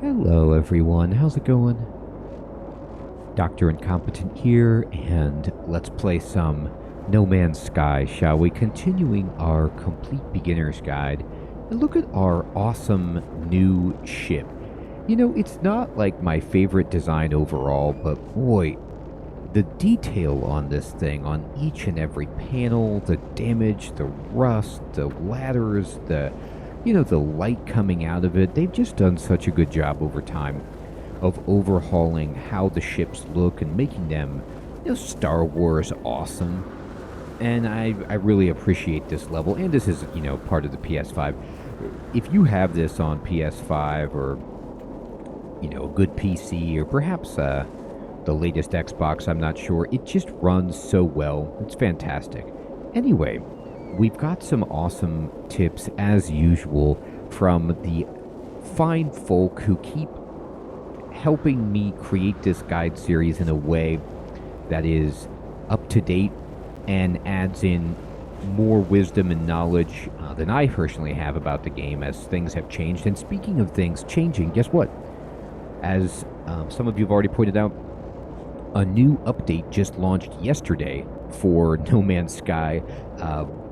Hello everyone, how's it going? Dr. Incompetent here, and let's play some No Man's Sky, shall we? Continuing our complete beginner's guide, and look at our awesome new ship. You know, it's not like my favorite design overall, but boy, the detail on this thing, on each and every panel, the damage, the rust, the ladders, the light coming out of it, they've just done such a good job over time of overhauling how the ships look and making them, Star Wars awesome. And I really appreciate this level, and this is, part of the PS5. If you have this on PS5 or, a good PC or perhaps the latest Xbox, I'm not sure, it just runs so well. It's fantastic. Anyway, we've got some awesome tips, as usual, from the fine folk who keep helping me create this guide series in a way that is up to date and adds in more wisdom and knowledge than I personally have about the game as things have changed. And speaking of things changing, guess what? As some of you have already pointed out, a new update just launched yesterday for No Man's Sky,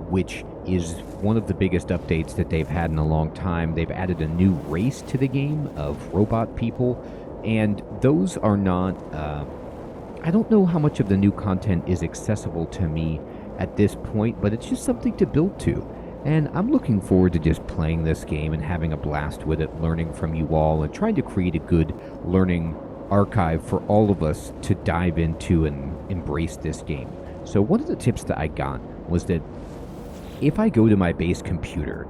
which is one of the biggest updates that they've had in a long time. They've added a new race to the game of robot people, and those are not... I don't know how much of the new content is accessible to me at this point, but it's just something to build to. And I'm looking forward to just playing this game and having a blast with it, learning from you all, and trying to create a good learning archive for all of us to dive into and embrace this game. So one of the tips that I got was that if I go to my base computer,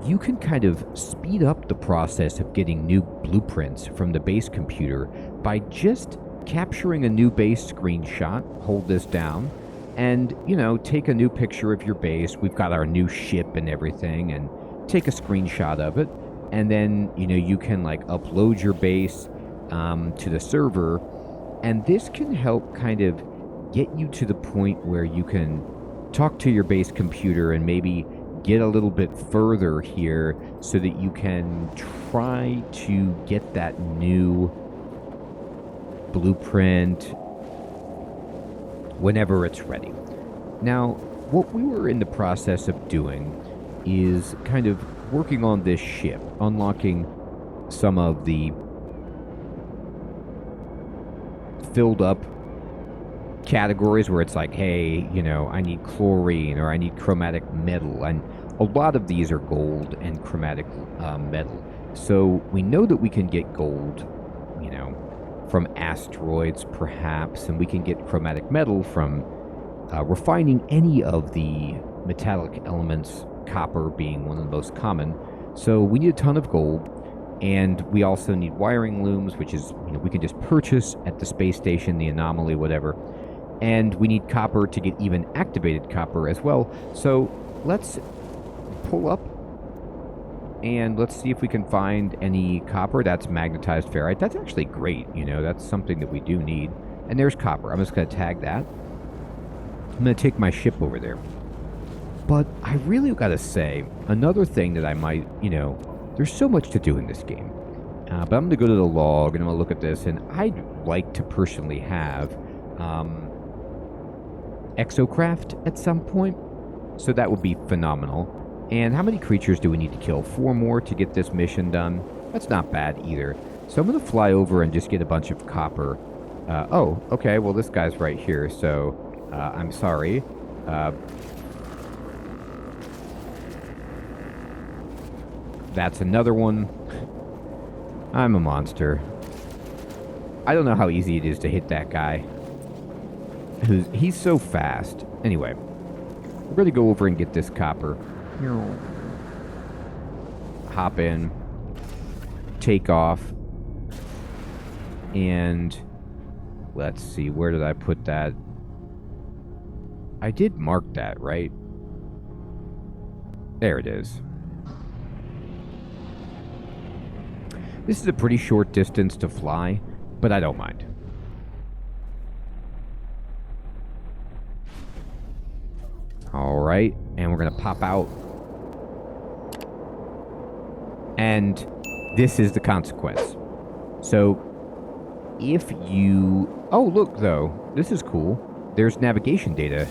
you can kind of speed up the process of getting new blueprints from the base computer by just capturing a new base screenshot, hold this down, and, take a new picture of your base. We've got our new ship and everything, and take a screenshot of it, and then, you can, upload your base to the server, and this can help kind of get you to the point where you can talk to your base computer and maybe get a little bit further here so that you can try to get that new blueprint whenever it's ready. Now, what we were in the process of doing is kind of working on this ship, unlocking some of the filled up categories where it's like, hey, I need chlorine or I need chromatic metal, and a lot of these are gold and chromatic metal. So we know that we can get gold, from asteroids perhaps, and we can get chromatic metal from refining any of the metallic elements, copper being one of the most common. So we need a ton of gold, and we also need wiring looms, which is, we can just purchase at the space station, the anomaly, whatever. And we need copper to get even activated copper as well. So let's pull up and let's see if we can find any copper. That's magnetized ferrite. That's actually great. That's something that we do need. And there's copper. I'm just going to tag that. I'm going to take my ship over there. But I really got to say, another thing that I might, there's so much to do in this game. But I'm going to go to the log and I'm going to look at this. And I'd like to personally have Exocraft at some point. So that would be phenomenal. And how many creatures do we need to kill? 4 more to get this mission done. That's not bad either. So I'm going to fly over and just get a bunch of copper. Oh, okay. Well, this guy's right here. So I'm sorry. That's another one. I'm a monster. I don't know how easy it is to hit that guy. He's so fast. Anyway, we're going to go over and get this copper. Hop in, take off, and let's see, where did I put that? I did mark that, right? There it is. This is a pretty short distance to fly, but I don't mind. All right, and we're going to pop out. And this is the consequence. So if you... Oh, look, though. This is cool. There's navigation data.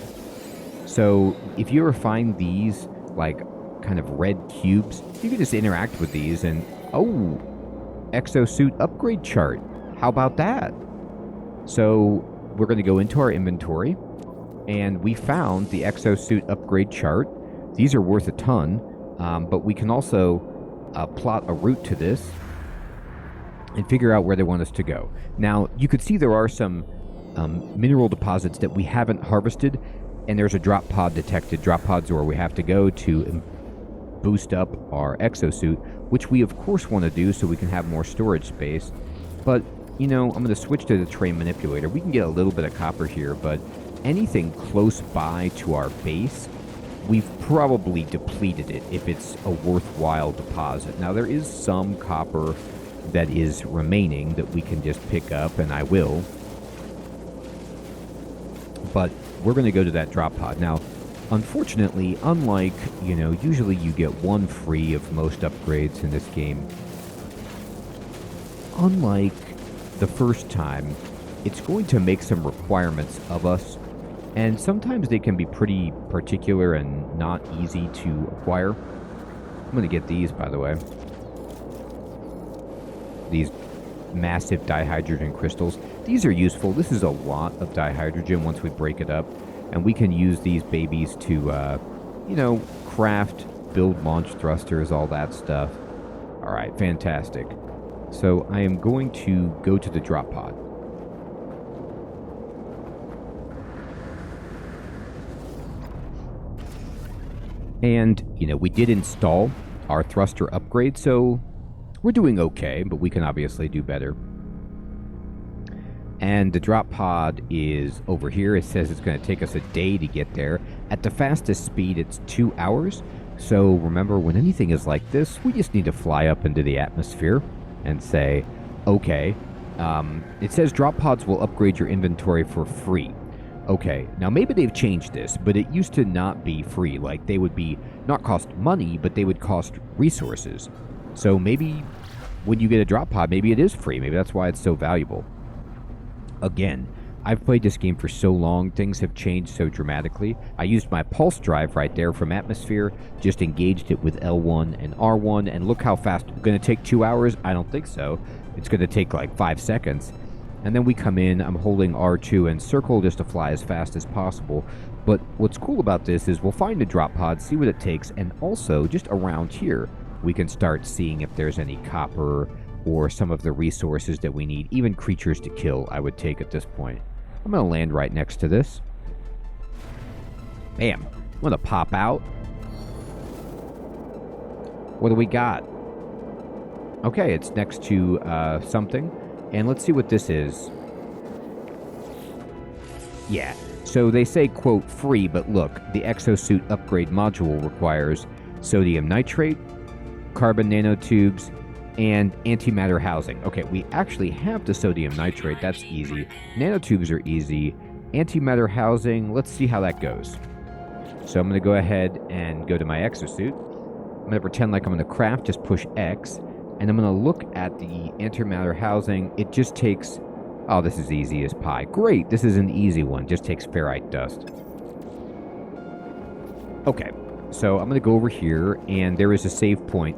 So if you ever find these, like, kind of red cubes, you can just interact with these and... Oh, Exosuit upgrade chart. How about that? So we're going to go into our inventory, and we found the Exosuit upgrade chart. These are worth a ton, but we can also plot a route to this and figure out where they want us to go. Now, you could see there are some mineral deposits that we haven't harvested, and there's a drop pod detected. Drop pods are where we have to go to boost up our exosuit, which we of course want to do so we can have more storage space. But, you know, I'm going to switch to the terrain manipulator. We can get a little bit of copper here, but anything close by to our base, we've probably depleted it if it's a worthwhile deposit. Now, there is some copper that is remaining that we can just pick up, and I will. But we're going to go to that drop pod. Now, unfortunately, unlike, you know, usually you get one free of most upgrades in this game, unlike the first time, it's going to make some requirements of us, and sometimes they can be pretty particular and not easy to acquire. I'm going to get these, by the way. These massive dihydrogen crystals. These are useful. This is a lot of dihydrogen once we break it up. And we can use these babies to, you know, craft, build launch thrusters, all that stuff. All right, fantastic. So I am going to go to the drop pod. And, you know, we did install our thruster upgrade, so we're doing okay, but we can obviously do better. And the drop pod is over here. It says it's going to take us a day to get there. At the fastest speed, it's 2 hours. So remember, when anything is like this, we just need to fly up into the atmosphere and say, okay. It says drop pods will upgrade your inventory for free. Okay, now maybe they've changed this, but it used to not be free. Like, they would be not cost money, but they would cost resources. So maybe when you get a drop pod, maybe it is free. Maybe that's why it's so valuable. Again, I've played this game for so long, things have changed so dramatically. I used my pulse drive right there from Atmosphere, just engaged it with L1 and R1, and look how fast. It's going to take 2 hours? I don't think so. It's going to take like 5 seconds. And then we come in, I'm holding R2 and circle just to fly as fast as possible. But what's cool about this is we'll find a drop pod, see what it takes, and also just around here, we can start seeing if there's any copper or some of the resources that we need, even creatures to kill, I would take at this point. I'm going to land right next to this. Bam. I'm going to pop out. What do we got? Okay, it's next to something. And let's see what this is. Yeah. So they say, quote, free, but look, the Exosuit upgrade module requires sodium nitrate, carbon nanotubes, and antimatter housing. Okay, we actually have the sodium nitrate. That's easy. Nanotubes are easy. Antimatter housing, let's see how that goes. So I'm going to go ahead and go to my exosuit. I'm going to pretend like I'm going to craft, just push X. And I'm going to look at the antimatter housing. It just takes... Oh, this is easy as pie. Great, this is an easy one. Just takes ferrite dust. Okay, so I'm going to go over here, and there is a save point,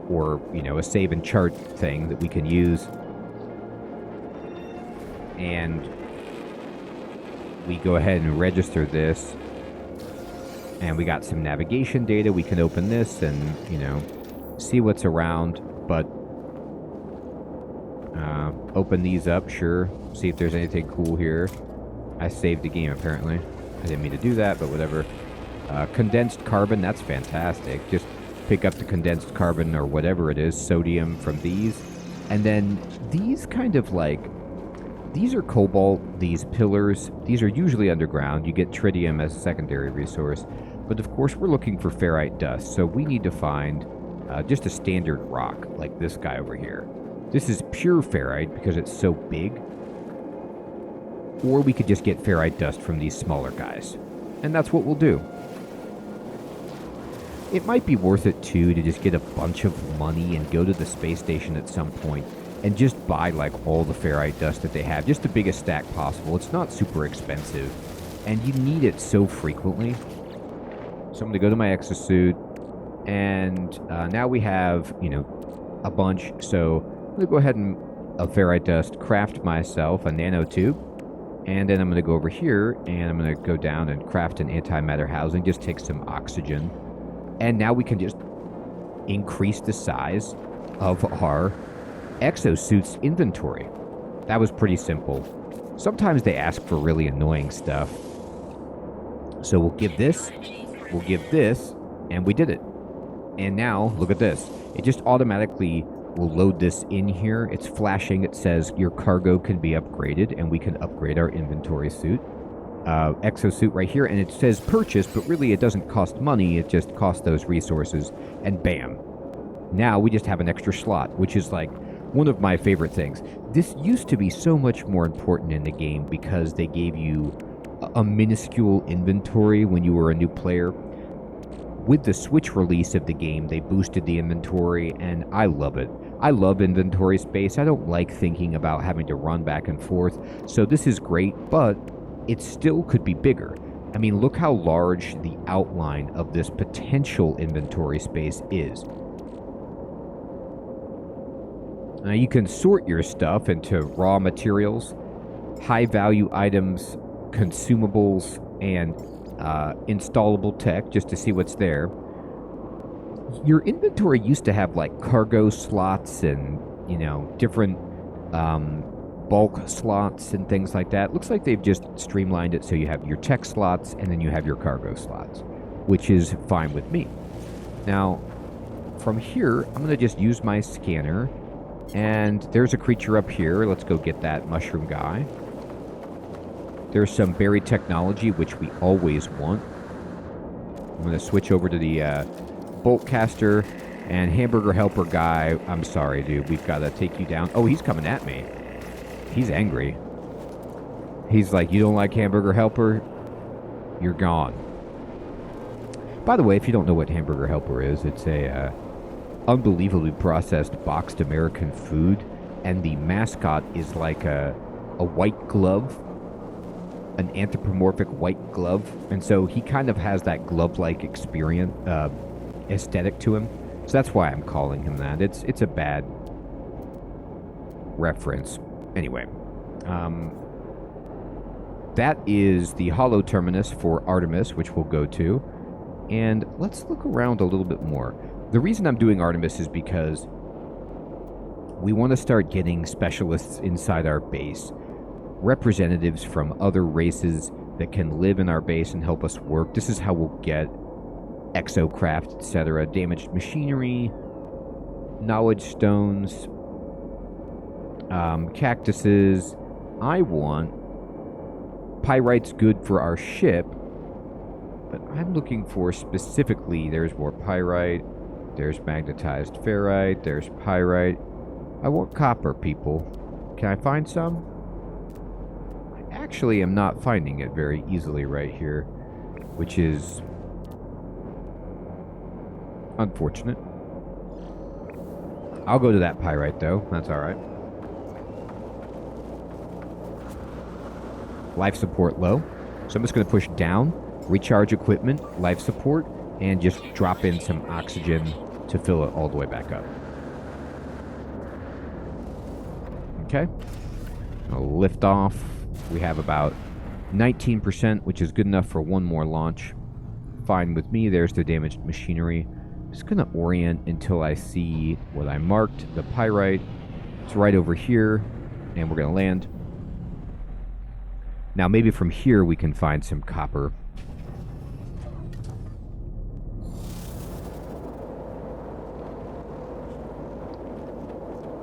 or, you know, a save and chart thing that we can use. And we go ahead and register this. And we got some navigation data. We can open this and, you know, see what's around. But open these up, sure. See if there's anything cool here. I saved the game, apparently. I didn't mean to do that, but whatever. Condensed carbon, that's fantastic. Just pick up the condensed carbon or whatever it is, sodium from these. And then these kind of like, these are cobalt, these pillars. These are usually underground. You get tritium as a secondary resource. But of course, we're looking for ferrite dust. So we need to find just a standard rock like this guy over here. This is pure ferrite because it's so big. Or we could just get ferrite dust from these smaller guys. And that's what we'll do. It might be worth it, too, to just get a bunch of money and go to the space station at some point and just buy like all the ferrite dust that they have, just the biggest stack possible. It's not super expensive, and you need it so frequently. So I'm going to go to my exosuit, and now we have, you know, a bunch. So I'm going to go ahead and ferrite dust, craft myself a nanotube, and then I'm going to go over here, and I'm going to go down and craft an antimatter housing, just take some oxygen, and now we can just increase the size of our exosuit's inventory. That was pretty simple. Sometimes they ask for really annoying stuff. So we'll give this, and we did it. And now, look at this. It just automatically will load this in here. It's flashing. It says your cargo can be upgraded, and we can upgrade our inventory suit. Exosuit right here, and it says purchase, but really it doesn't cost money. It just costs those resources, and bam. Now we just have an extra slot, which is like one of my favorite things. This used to be so much more important in the game because they gave you a minuscule inventory when you were a new player. With the Switch release of the game, they boosted the inventory, and I love it. I love inventory space. I don't like thinking about having to run back and forth, so this is great, but it still could be bigger. I mean, look how large the outline of this potential inventory space is. Now you can sort your stuff into raw materials, high-value items, consumables, and installable tech, just to see what's there. Your inventory used to have like cargo slots and, you know, different bulk slots and things like that. Looks like they've just streamlined it so you have your tech slots and then you have your cargo slots, which is fine with me. Now, from here, I'm going to just use my scanner, and there's a creature up here. Let's go get that mushroom guy. There's some buried technology, which we always want. I'm going to switch over to the bolt caster, and hamburger helper guy. I'm sorry, dude. We've got to take you down. Oh, he's coming at me. He's angry. He's like, you don't like hamburger helper? You're gone. By the way, if you don't know what hamburger helper is, it's a unbelievably processed boxed American food, and the mascot is like a white glove, an anthropomorphic white glove, and so he kind of has that glove-like experience, aesthetic to him. So that's why I'm calling him that. It's a bad reference. Anyway, that is the hollow terminus for Artemis, which we'll go to. And let's look around a little bit more. The reason I'm doing Artemis is because we want to start getting specialists inside our base, representatives from other races that can live in our base and help us work. This is how we'll get exocraft, etc., damaged machinery, knowledge stones, cactuses. I want pyrite's good for our ship, but I'm looking for specifically, there's more pyrite, there's magnetized ferrite, there's pyrite. I want copper, people. Can I find some? I actually am not finding it very easily right here, which is unfortunate. I'll go to that pyrite, though. That's alright. Life support low. So I'm just going to push down, recharge equipment, life support, and just drop in some oxygen to fill it all the way back up. Okay. I'll lift off. We have about 19%, which is good enough for one more launch. Fine with me. There's the damaged machinery. Just going to orient until I see what I marked. The pyrite. It's right over here, and we're going to land. Now, maybe from here we can find some copper.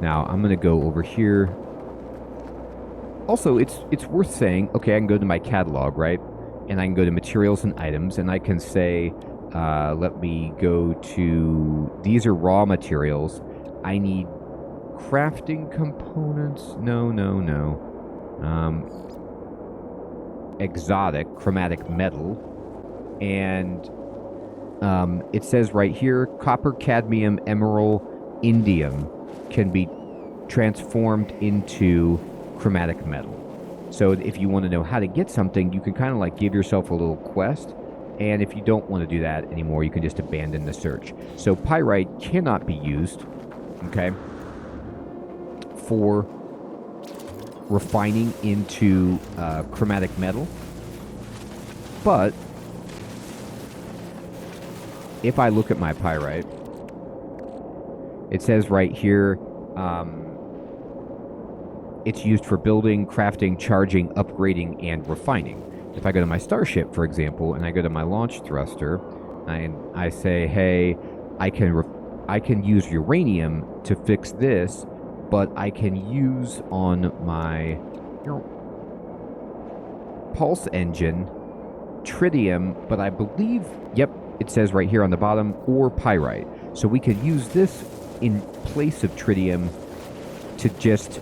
Now, I'm going to go over here. Also, it's worth saying, okay, I can go to my catalog, right? And I can go to materials and items, and I can say, let me go to, these are raw materials. I need crafting components. No. Exotic, chromatic metal. And it says right here, copper, cadmium, emerald, indium can be transformed into chromatic metal. So if you want to know how to get something, you can kind of like give yourself a little quest. And if you don't want to do that anymore, you can just abandon the search. So pyrite cannot be used, okay, for refining into chromatic metal. But if I look at my pyrite, it says right here, it's used for building, crafting, charging, upgrading, and refining. If I go to my starship, for example, and I go to my launch thruster, and I say, hey, I can use uranium to fix this, but I can use on my pulse engine tritium, but I believe, yep, it says right here on the bottom, or pyrite. So we could use this in place of tritium to just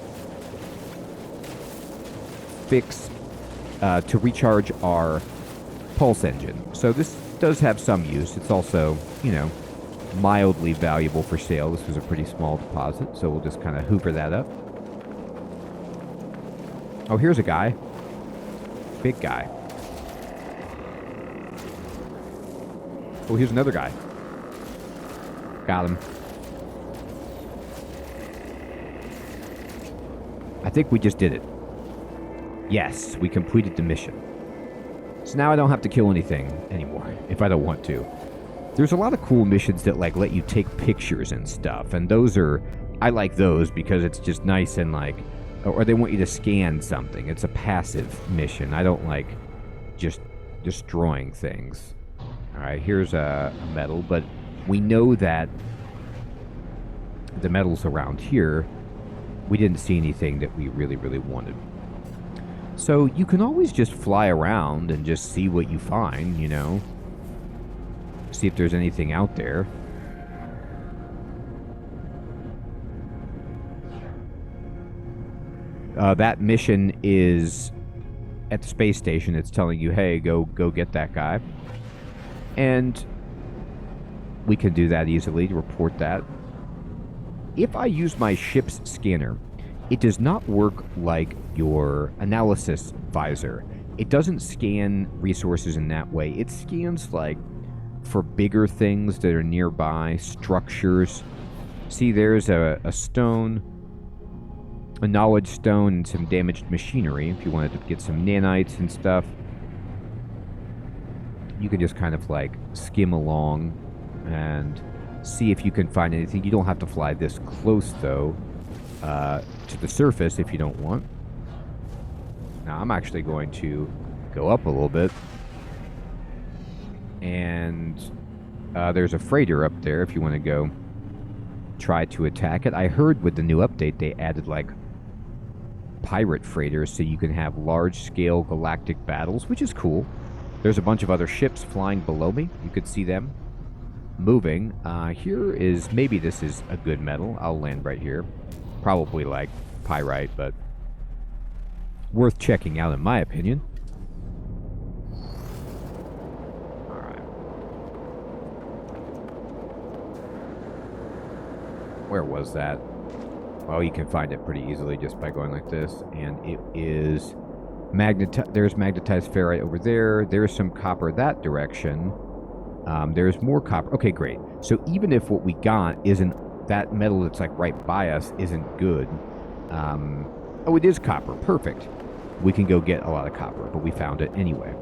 fix, to recharge our pulse engine. So this does have some use. It's also, you know, mildly valuable for sale. This was a pretty small deposit, so we'll just kind of hoover that up. Oh, here's a guy. Big guy. Oh, here's another guy. Got him. I think we just did it. Yes, we completed the mission. So now I don't have to kill anything anymore, if I don't want to. There's a lot of cool missions that like let you take pictures and stuff, and those are, I like those because it's just nice and like, or they want you to scan something. It's a passive mission. I don't like just destroying things. All right, here's a medal, but we know that the medals around here, we didn't see anything that we really, really wanted. So you can always just fly around and just see what you find, you know. See if there's anything out there. That mission is at the space station. It's telling you, hey, go get that guy. And we can do that easily to report that. If I use my ship's scanner, it does not work like your analysis visor. It doesn't scan resources in that way. It scans like for bigger things that are nearby, structures. See, there's a stone, a knowledge stone, and some damaged machinery. If you wanted to get some nanites and stuff, you can just kind of like skim along and see if you can find anything. You don't have to fly this close, though, to the surface if you don't want. Now, I'm actually going to go up a little bit. And there's a freighter up there if you want to go try to attack it. I heard with the new update they added like pirate freighters so you can have large-scale galactic battles, which is cool. There's a bunch of other ships flying below me. You could see them moving. Here is, maybe this is a good metal. I'll land right here. Probably like pyrite, but worth checking out in my opinion. Alright. Where was that? Well, you can find it pretty easily just by going like this. And it is there's magnetized ferrite over there. There's some copper that direction. There's more copper. Okay, great. So even if what we got isn't that metal that's like right by us isn't good. Oh, it is copper. Perfect. We can go get a lot of copper, but we found it anyway.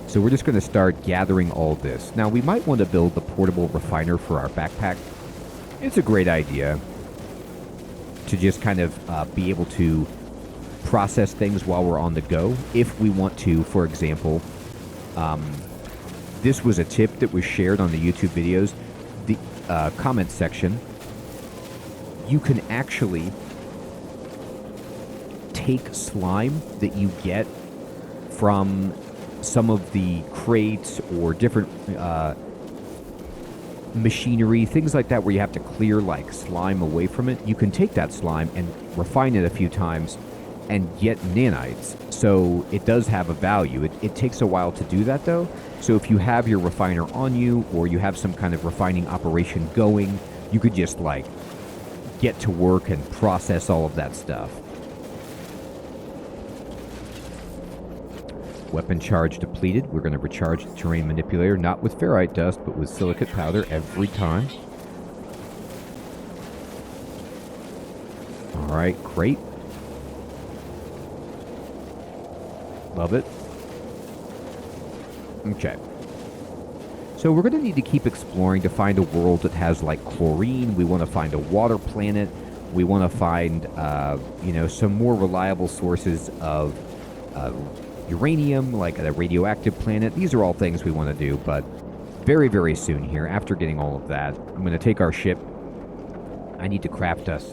So we're just going to start gathering all this. Now, we might want to build the portable refiner for our backpack. It's a great idea to just kind of be able to process things while we're on the go. If we want to, for example, this was a tip that was shared on the YouTube videos, the comment section. You can actually take slime that you get from some of the crates or different machinery, things like that, where you have to clear like slime away from it. You can take that slime and refine it a few times and get nanites. So it does have a value. It takes a while to do that, though. So if you have your refiner on you, or you have some kind of refining operation going, you could just, like, get to work and process all of that stuff. Weapon charge depleted. We're going to recharge the terrain manipulator, not with ferrite dust, but with silicate powder every time. Alright, great. Love it. Okay. So we're going to need to keep exploring to find a world that has, like, chlorine. We want to find a water planet. We want to find, you know, some more reliable sources of uranium, like a radioactive planet. These are all things we want to do, but very, very soon here, after getting all of that, I'm going to take our ship. I need to craft us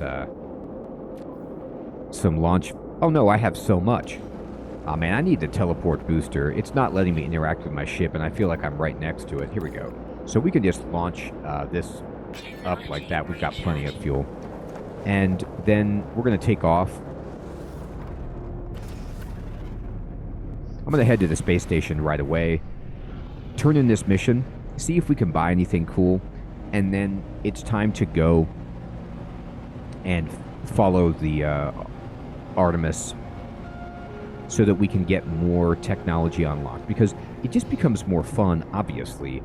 some launch. Oh no, I have so much. Oh man, I need the teleport booster. It's not letting me interact with my ship, and I feel like I'm right next to it. Here we go. So we can just launch this up like that. We've got plenty of fuel. And then we're going to take off. I'm going to head to the space station right away, turn in this mission, see if we can buy anything cool, and then it's time to go and follow the Artemis so that we can get more technology unlocked. Because it just becomes more fun, obviously,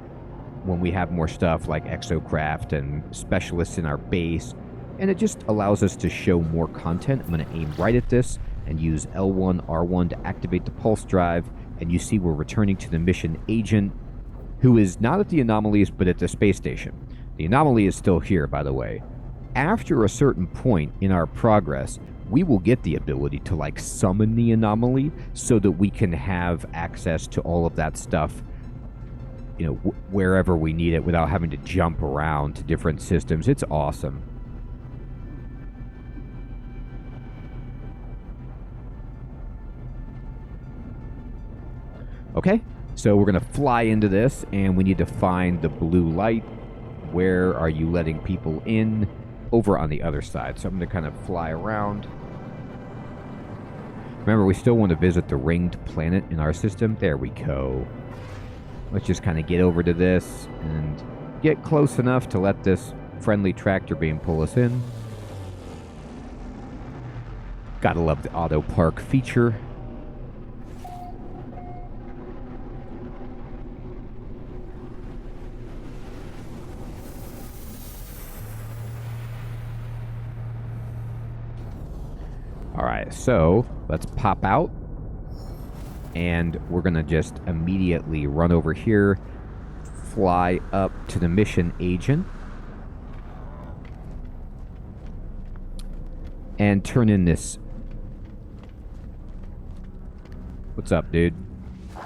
when we have more stuff like exocraft and specialists in our base, and it just allows us to show more content. I'm going to aim right at this and use L1, R1 to activate the pulse drive, and you see we're returning to the mission agent, who is not at the anomalies, but at the space station. The anomaly is still here, by the way. After a certain point in our progress, we will get the ability to, like, summon the anomaly so that we can have access to all of that stuff, you know, wherever we need it without having to jump around to different systems. It's awesome. Okay, so we're going to fly into this, and we need to find the blue light. Where are you letting people in? Over on the other side. So I'm going to kind of fly around. Remember, we still want to visit the ringed planet in our system. There we go. Let's just kind of get over to this and get close enough to let this friendly tractor beam pull us in. Gotta love the auto park feature. Alright, so let's pop out, and we're going to just immediately run over here, fly up to the mission agent, and turn in this. What's up, dude?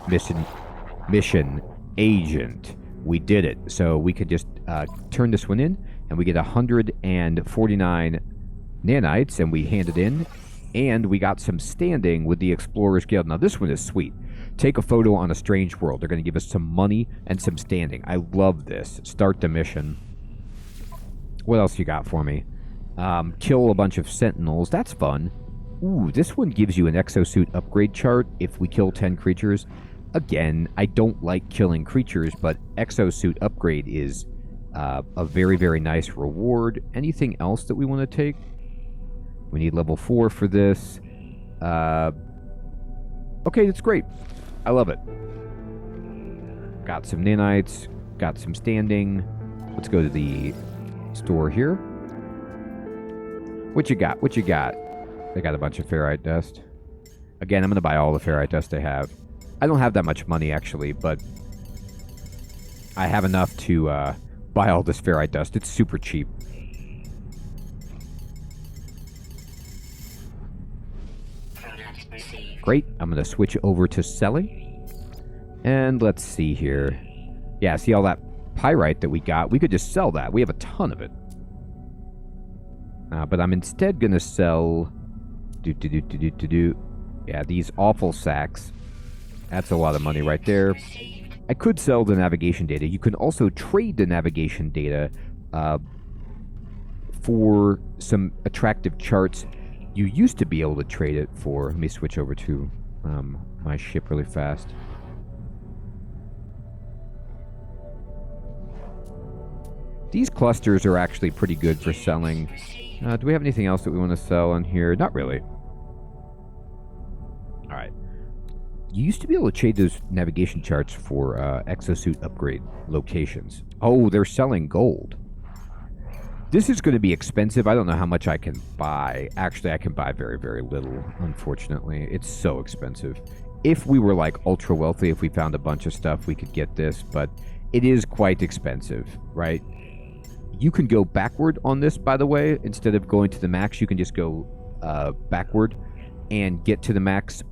Mission agent. We did it. So we could just turn this one in, and we get 149 nanites, and we hand it in. And we got some standing with the Explorers Guild. Now, this one is sweet. Take a photo on a strange world. They're going to give us some money and some standing. I love this. Start the mission. What else you got for me? Kill a bunch of sentinels. That's fun. Ooh, this one gives you an exosuit upgrade chart if we kill 10 creatures. Again, I don't like killing creatures, but exosuit upgrade is a very, very nice reward. Anything else that we want to take? We need level 4 for this. Okay, that's great. I love it. Got some nanites. Got some standing. Let's go to the store here. What you got? What you got? They got a bunch of ferrite dust. Again, I'm going to buy all the ferrite dust they have. I don't have that much money, actually, but I have enough to buy all this ferrite dust. It's super cheap. Great. I'm going to switch over to selling. And let's see here. Yeah, see all that pyrite that we got? We could just sell that. We have a ton of it. But I'm instead going to sell... Yeah, these awful sacks. That's a lot of money right there. I could sell the navigation data. You can also trade the navigation data for some attractive charts. You used to be able to trade it for... Let me switch over to my ship really fast. These clusters are actually pretty good for selling. Do we have anything else that we want to sell on here? Not really. Alright. You used to be able to trade those navigation charts for Exosuit upgrade locations. Oh, they're selling gold. This is going to be expensive. I don't know how much I can buy. Actually, I can buy very, very little, unfortunately. It's so expensive. If we were, like, ultra wealthy, if we found a bunch of stuff, we could get this, but it is quite expensive, right? You can go backward on this, by the way. Instead of going to the max, you can just go backward and get to the max.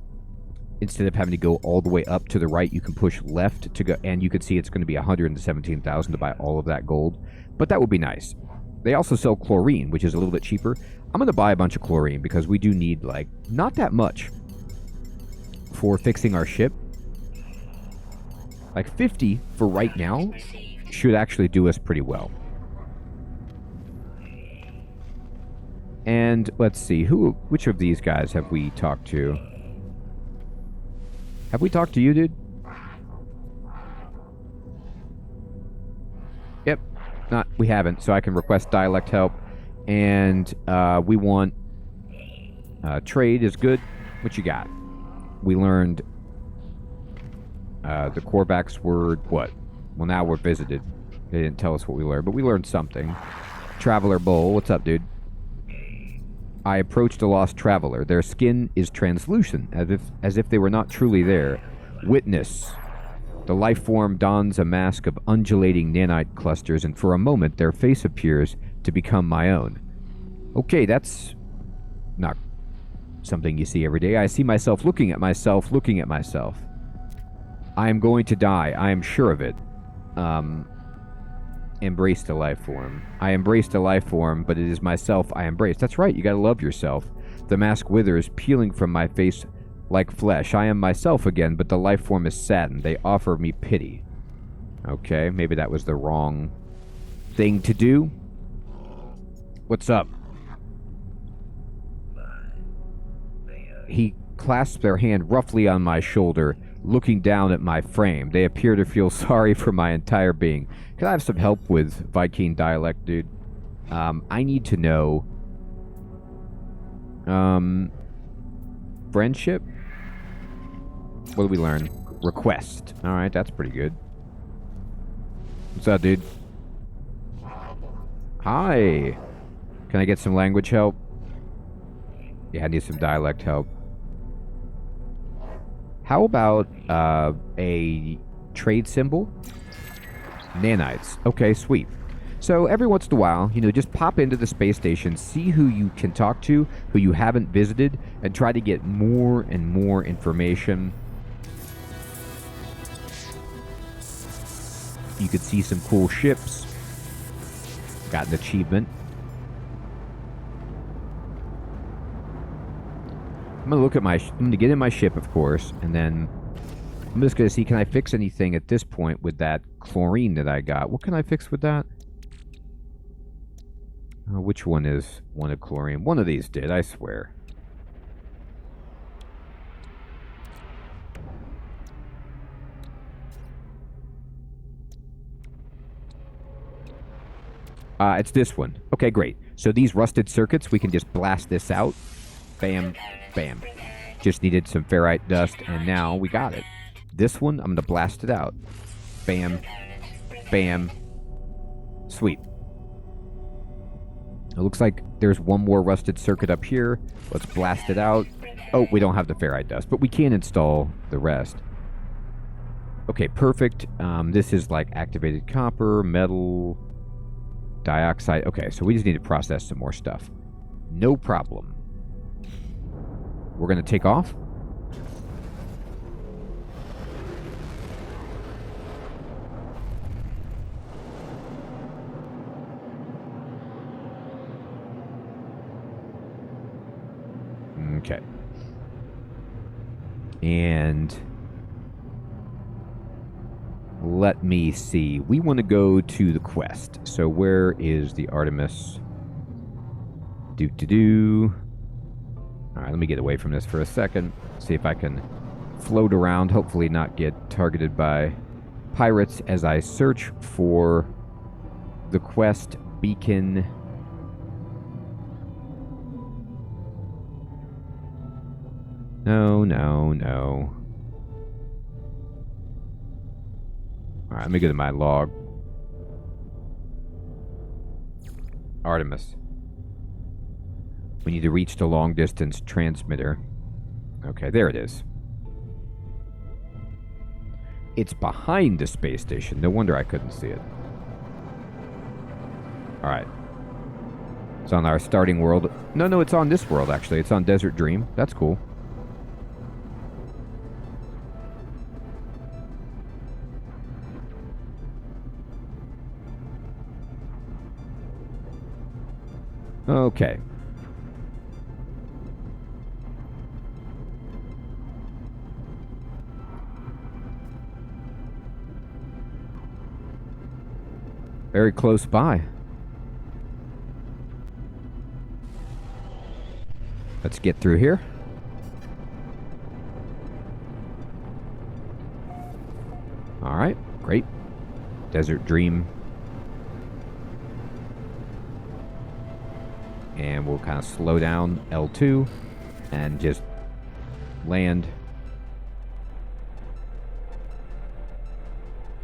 Instead of having to go all the way up to the right, you can push left to go, and you can see it's going to be 117,000 to buy all of that gold. But that would be nice. They also sell chlorine, which is a little bit cheaper. I'm going to buy a bunch of chlorine because we do need, like, not that much for fixing our ship. Like, 50 for right now should actually do us pretty well. And let's see, which of these guys have we talked to? Have we talked to you, dude? Yep. We haven't, so I can request dialect help. And we want trade is good. What you got? We learned the Korvax word, what? Well, now we're visited. They didn't tell us what we learned, but we learned something. Traveler Bull, what's up, dude? I approached a lost traveler. Their skin is translucent, as if they were not truly there. Witness. The life form dons a mask of undulating nanite clusters, and for a moment their face appears to become my own. Okay, that's not something you see every day. I see myself looking at myself, looking at myself. I am going to die. I am sure of it. Embraced a life form. I embraced a life form, but it is myself I embrace. That's right, you gotta love yourself. The mask withers, peeling from my face like flesh. I am myself again, but the life form is saddened. They offer me pity. Okay, maybe that was the wrong thing to do. What's up? He clasps their hand roughly on my shoulder, looking down at my frame. They appear to feel sorry for my entire being. Can I have some help with Viking dialect, dude? I need to know... friendship? What do we learn? Request. Alright, that's pretty good. What's up, dude? Hi! Can I get some language help? Yeah, I need some dialect help. How about a trade symbol? Nanites. Okay, sweet. So every once in a while, you know, just pop into the space station, see who you can talk to, who you haven't visited, and try to get more and more information. You could see some cool ships. Got an achievement. I'm gonna look at I'm gonna get in my ship, of course, and then I'm just gonna see, can I fix anything at this point with that chlorine that I got? What can I fix with that? Which one is one of chlorine? One of these did, I swear. It's this one. Okay, great. So these rusted circuits, we can just blast this out. Bam, bam. Just needed some ferrite dust, and now we got it. This one, I'm going to blast it out. Bam, bam. Sweet. It looks like there's one more rusted circuit up here. Let's blast it out. Oh, we don't have the ferrite dust, but we can install the rest. Okay, perfect. This is like activated copper, metal, dioxide. Okay, so we just need to process some more stuff. No problem. We're going to take off. Okay. And let me see. We want to go to the quest. So where is the Artemis? Do-do-do. Alright, let me get away from this for a second. See if I can float around, hopefully not get targeted by pirates as I search for the quest beacon. No, no, no. Alright, let me get to my log. Artemis. We need to reach the long-distance transmitter. Okay, there it is. It's behind the space station. No wonder I couldn't see it. Alright. It's on our starting world. No, it's on this world, actually. It's on Desert Dream. That's cool. Okay. Very close by. Let's get through here. All right, great. Desert Dream. And we'll kind of slow down L2 and just land.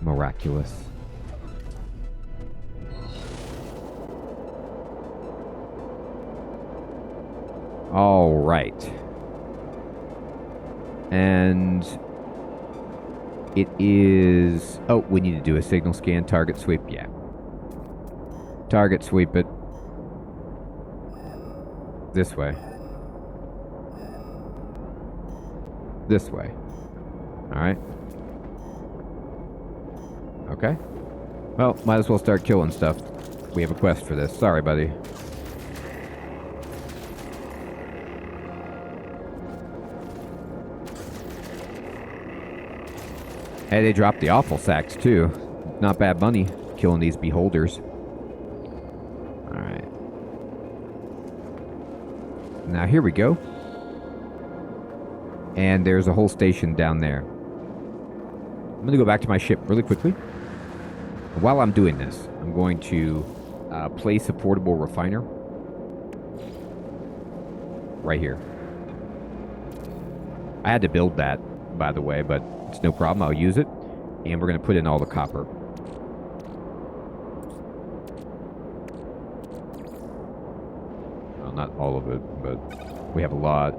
Miraculous. All right. And it is... Oh, we need to do a signal scan. Target sweep. Yeah. Target sweep it. This way. This way. Alright. Okay. Well, might as well start killing stuff. We have a quest for this. Sorry, buddy. Hey, they dropped the awful sacks, too. Not bad money, killing these beholders. Alright. Now, here we go. And there's a whole station down there. I'm going to go back to my ship really quickly. While I'm doing this, I'm going to place a portable refiner. Right here. I had to build that, by the way, but it's no problem. I'll use it. And we're going to put in all the copper. Well, not all of it, but we have a lot.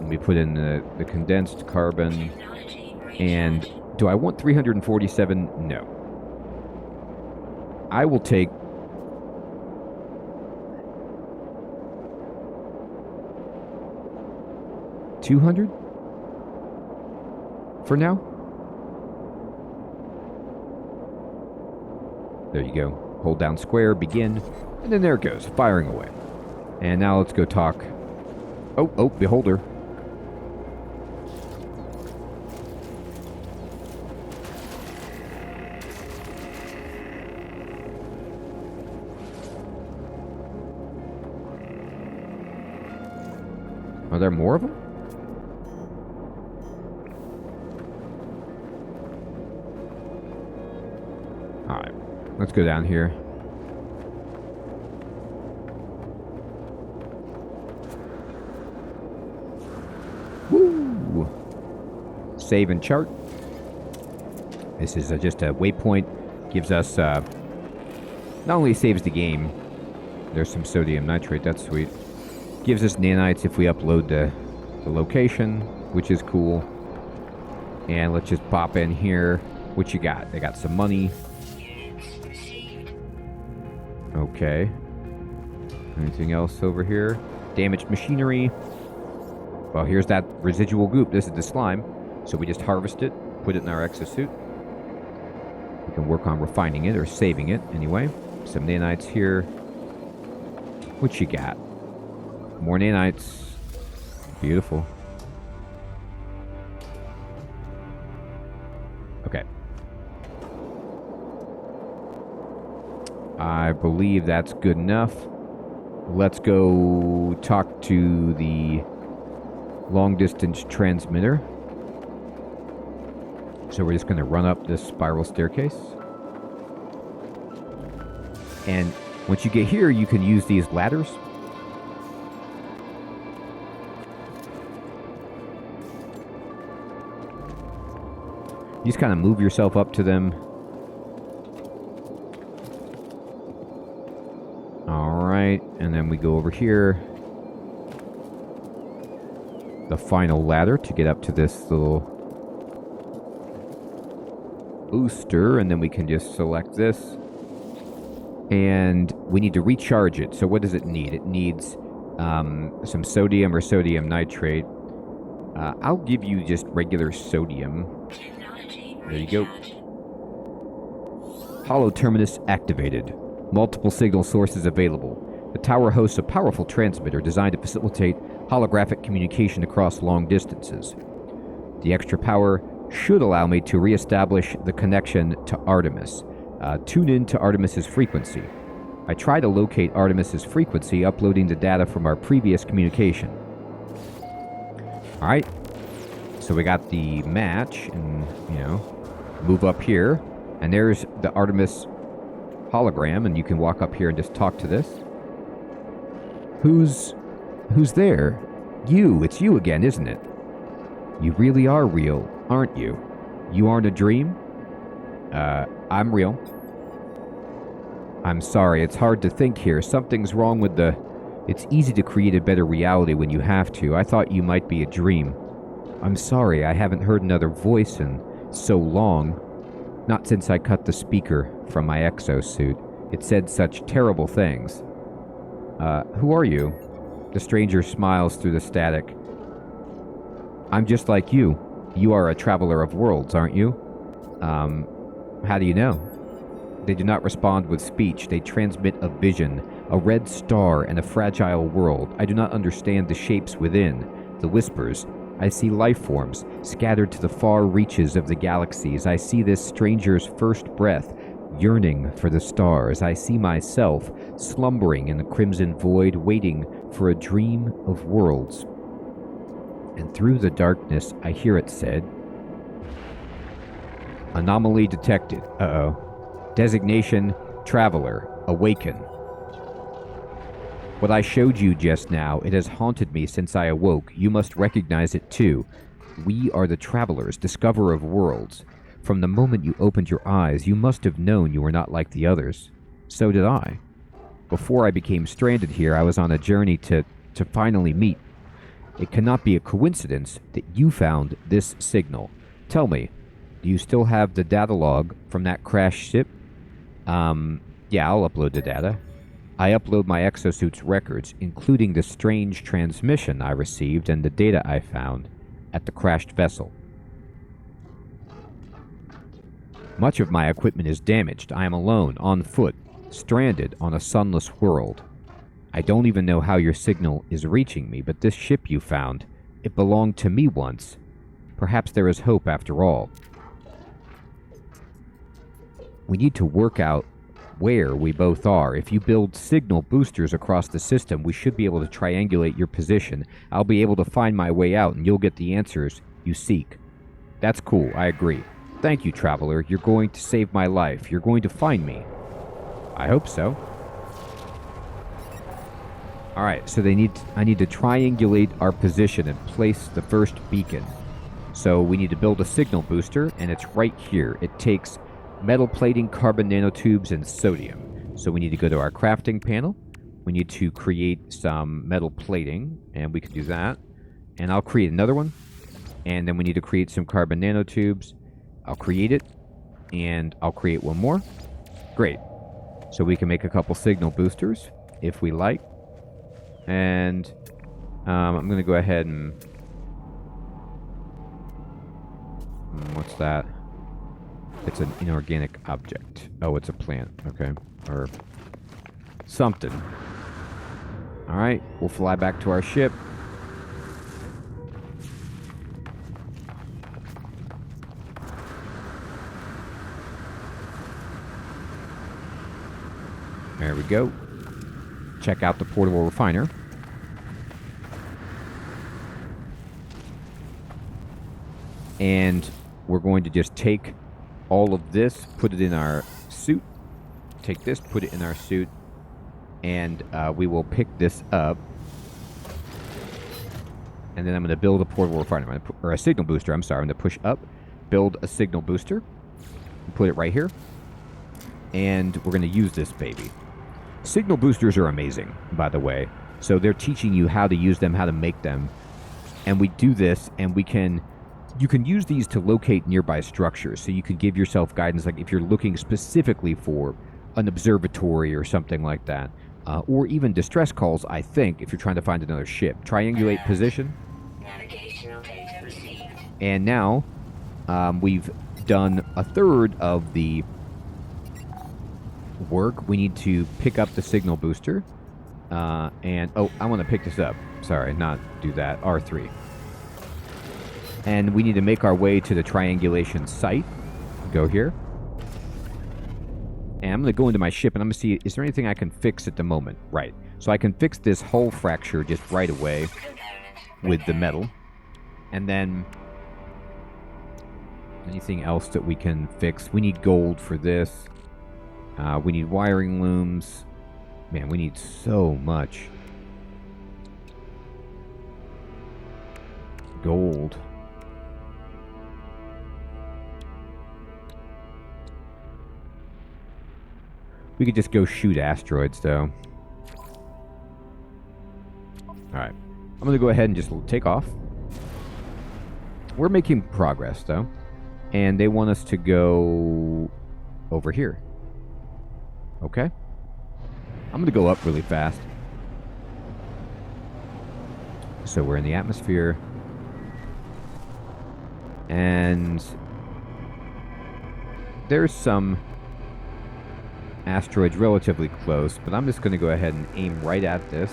We put in the condensed carbon. And do I want 347? No. I will take... $200? For now? There you go. Hold down square, begin, and then there it goes, firing away. And now let's go talk. Oh, beholder. Are there more of them? Alright, let's go down here. Woo! Save and chart. This is just a waypoint. Gives us, not only saves the game, there's some sodium nitrate, that's sweet. Gives us nanites if we upload the location, which is cool. And let's just pop in here. What you got? They got some money. Okay. Anything else over here? Damaged machinery. Well, here's that residual goop. This is the slime. So we just harvest it, put it in our exosuit. We can work on refining it or saving it anyway. Some nanites here. What you got? More nanites. Beautiful. Okay. I believe that's good enough. let's go talk to the long-distance transmitter. So we're just going to run up this spiral staircase. And once you get here, you can use these ladders. You just kind of move yourself up to them. Alright, and then we go over here. The final ladder to get up to this little booster, and then we can just select this. And we need to recharge it. So what does it need? It needs some sodium or sodium nitrate. I'll give you just regular sodium. There you go. Hollow terminus activated. Multiple signal sources available. The tower hosts a powerful transmitter designed to facilitate holographic communication across long distances. The extra power should allow me to reestablish the connection to Artemis. Tune in to Artemis's frequency. I try to locate Artemis's frequency, uploading the data from our previous communication. Alright. So we got the match, and, move up here. And there's the Artemis hologram, and you can walk up here and just talk to this. Who's there? You. It's you again, isn't it? You really are real, aren't you? You aren't a dream? I'm real. I'm sorry, it's hard to think here. Something's wrong with the... It's easy to create a better reality when you have to. I thought you might be a dream. I'm sorry, I haven't heard another voice in so long. Not since I cut the speaker from my exosuit. It said such terrible things. Who are you? The stranger smiles through the static. I'm just like you. You are a traveler of worlds, aren't you? How do you know? They do not respond with speech. They transmit a vision, a red star, and a fragile world. I do not understand the shapes within, the whispers. I see life forms scattered to the far reaches of the galaxies. I see this stranger's first breath, yearning for the stars. I see myself slumbering in the crimson void, waiting for a dream of worlds. And through the darkness, I hear it said, anomaly detected. Designation, traveler, awaken. What I showed you just now, it has haunted me since I awoke. You must recognize it too. We are the travelers, discoverer of worlds. From the moment you opened your eyes, you must have known you were not like the others. So did I. Before I became stranded here, I was on a journey to finally meet. It cannot be a coincidence that you found this signal. Tell me, do you still have the data log from that crashed ship? Yeah, I'll upload the data. I upload my exosuit's records, including the strange transmission I received and the data I found at the crashed vessel. Much of my equipment is damaged. I am alone, on foot, stranded on a sunless world. I don't even know how your signal is reaching me, but this ship you found, it belonged to me once. Perhaps there is hope after all. We need to work out where we both are. If you build signal boosters across the system, we should be able to triangulate your position. I'll be able to find my way out, and you'll get the answers you seek. That's cool, I agree. Thank you, traveler. You're going to save my life. You're going to find me. I hope so. Alright, so I need to triangulate our position and place the first beacon. So we need to build a signal booster, and it's right here. It takes metal plating, carbon nanotubes, and sodium. So we need to go to our crafting panel. We need to create some metal plating, and we can do that. And I'll create another one. And then we need to create some carbon nanotubes. I'll create it, and I'll create one more. Great. So we can make a couple signal boosters, if we like. And I'm going to go ahead and... what's that? It's an inorganic object. Oh, it's a plant. Okay. Or something. Alright, we'll fly back to our ship. There we go. check out the portable refiner. And we're going to just take all of this, put it in our suit. Take this, put it in our suit. And we will pick this up. And then I'm going to build a portable refiner. Or a signal booster, I'm sorry. I'm going to push up, build a signal booster. Put it right here. And we're going to use this baby. Signal boosters are amazing, by the way. So they're teaching you how to use them, how to make them. And we do this, and you can use these to locate nearby structures. So you can give yourself guidance, like if you're looking specifically for an observatory or something like that. Or even distress calls, I think, if you're trying to find another ship. Triangulate position. Navigational data received. And now, we've done a third of the work. We need to pick up the signal booster. I want to pick this up. Sorry, not do that. R3. And we need to make our way to the triangulation site. Go here. And I'm going to go into my ship and I'm going to see, is there anything I can fix at the moment? Right. So I can fix this hull fracture just right away with the metal. And then anything else that we can fix? We need gold for this. We need wiring looms. Man, we need so much gold. We could just go shoot asteroids, though. Alright. I'm going to go ahead and just take off. We're making progress, though. And they want us to go over here. Okay. I'm going to go up really fast. So we're in the atmosphere. And there's some asteroids relatively close, but I'm just going to go ahead and aim right at this.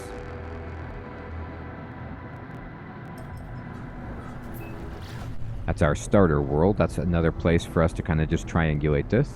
That's our starter world. That's another place for us to kind of just triangulate this.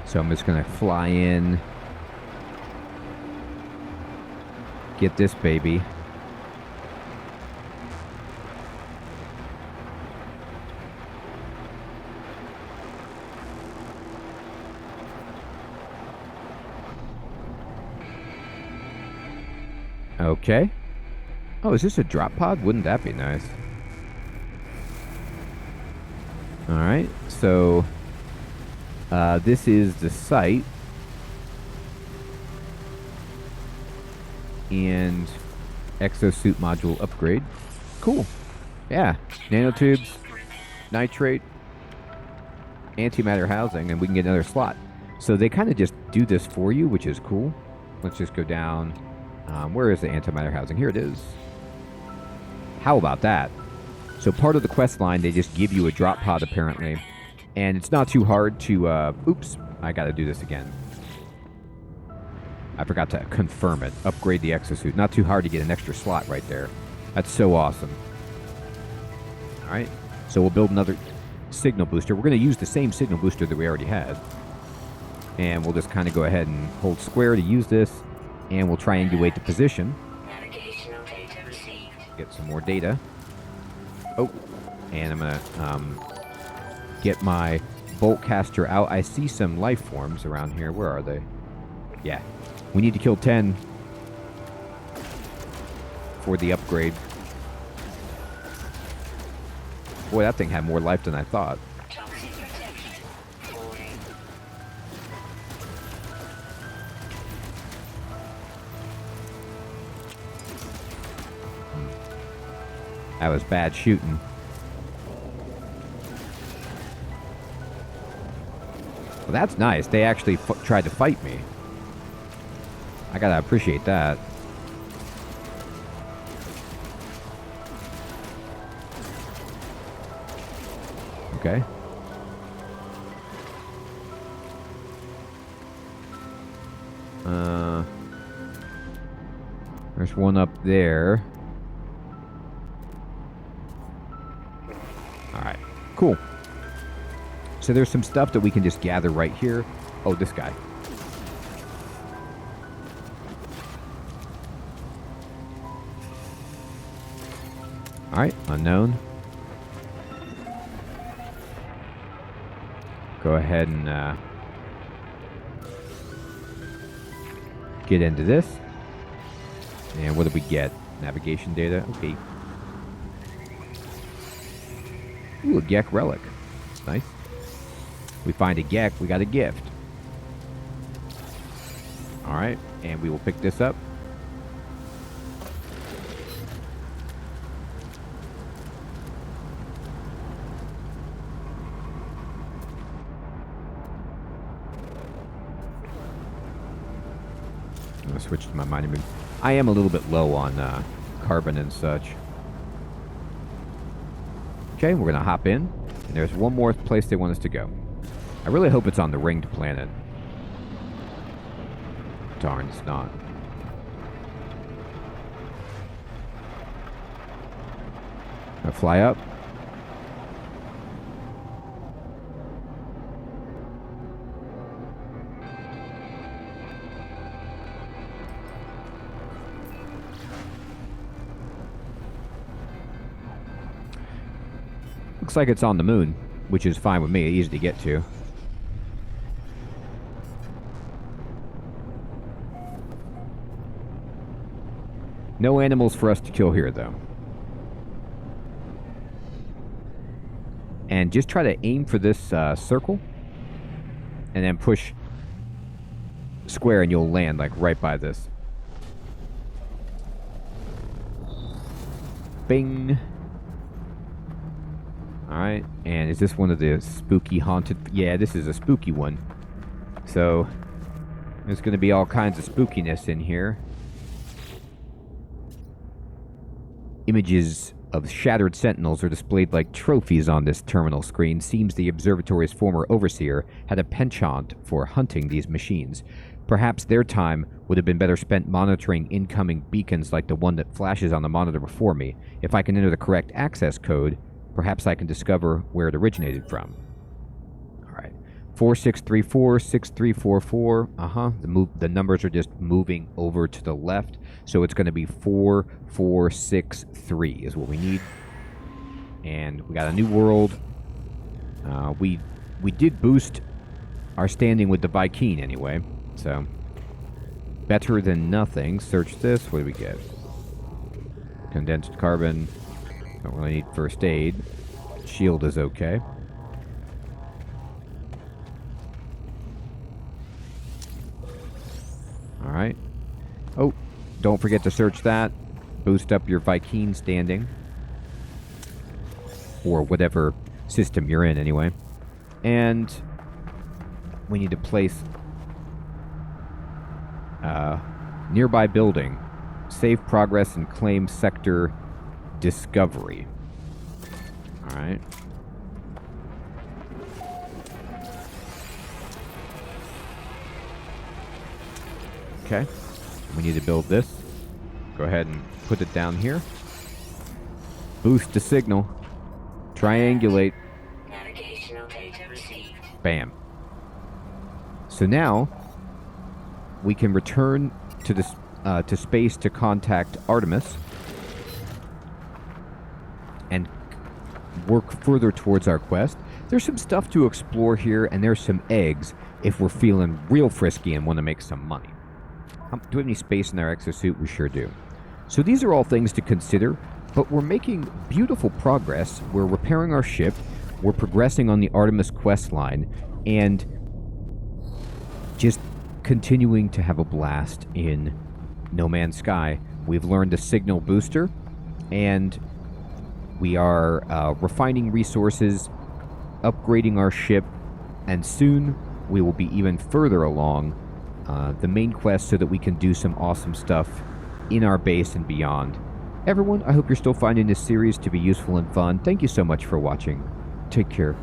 So I'm just going to fly in, get this baby. Okay. Oh, is this a drop pod? Wouldn't that be nice? Alright, so this is the site. And exosuit module upgrade. Cool. Yeah. Nanotubes, nitrate, antimatter housing, and we can get another slot. So they kind of just do this for you, which is cool. Let's just go down. Where is the antimatter housing? Here it is. How about that? So part of the quest line, they just give you a drop pod, apparently. And it's not too hard to... oops, I gotta do this again. I forgot to confirm it. Upgrade the exosuit. Not too hard to get an extra slot right there. That's so awesome. Alright, so we'll build another signal booster. We're going to use the same signal booster that we already had. And we'll just kind of go ahead and hold square to use this. And we'll triangulate the position. Navigational data received. Get some more data. Oh, and I'm going to get my bolt caster out. I see some life forms around here. Where are they? Yeah. We need to kill 10 for the upgrade. Boy, that thing had more life than I thought. Toxic protection. Warning. That was bad shooting. Well, that's nice. They actually tried to fight me. I gotta appreciate that. Okay. There's one up there. Alright, cool. So there's some stuff that we can just gather right here. Oh, this guy. Alright, unknown. Go ahead and get into this. And what do we get? Navigation data. Okay. Ooh, a Gek relic. That's nice. We find a Gek, we got a gift. Alright, and we will pick this up. I'm going to switch to my mining boot. I am a little bit low on carbon and such. Okay, we're going to hop in. And there's one more place they want us to go. I really hope it's on the ringed planet. Darn, it's not. Gonna fly up. Looks like it's on the moon, which is fine with me, easy to get to. No animals for us to kill here, though. And just try to aim for this circle, and then push square, and you'll land, like, right by this. Bing! Alright, and is this one of the spooky haunted... Yeah, this is a spooky one. So, there's going to be all kinds of spookiness in here. Images of shattered sentinels are displayed like trophies on this terminal screen. Seems the observatory's former overseer had a penchant for hunting these machines. Perhaps their time would have been better spent monitoring incoming beacons like the one that flashes on the monitor before me. If I can enter the correct access code, perhaps I can discover where it originated from. Alright. 4634, 6344. The numbers are just moving over to the left. So it's going to be 4463 is what we need. And we got a new world. We did boost our standing with the Vy'keen anyway. So, better than nothing. Search this. What do we get? Condensed carbon. Don't really need first aid. Shield is okay. Alright. Oh, don't forget to search that. Boost up your Vy'keen standing. Or whatever system you're in, anyway. And we need to place nearby building. Save progress and claim sector discovery. Alright. Okay. We need to build this. Go ahead and put it down here. Boost the signal. Triangulate. Navigational data received. Bam. So now we can return to this to space to contact Artemis and work further towards our quest. There's some stuff to explore here, and there's some eggs if we're feeling real frisky and want to make some money. Do we have any space in our exosuit? We sure do. So these are all things to consider, but we're making beautiful progress. We're repairing our ship. We're progressing on the Artemis quest line, and just continuing to have a blast in No Man's Sky. We've learned a signal booster, and we are refining resources, upgrading our ship, and soon we will be even further along the main quest so that we can do some awesome stuff in our base and beyond. Everyone, I hope you're still finding this series to be useful and fun. Thank you so much for watching. Take care.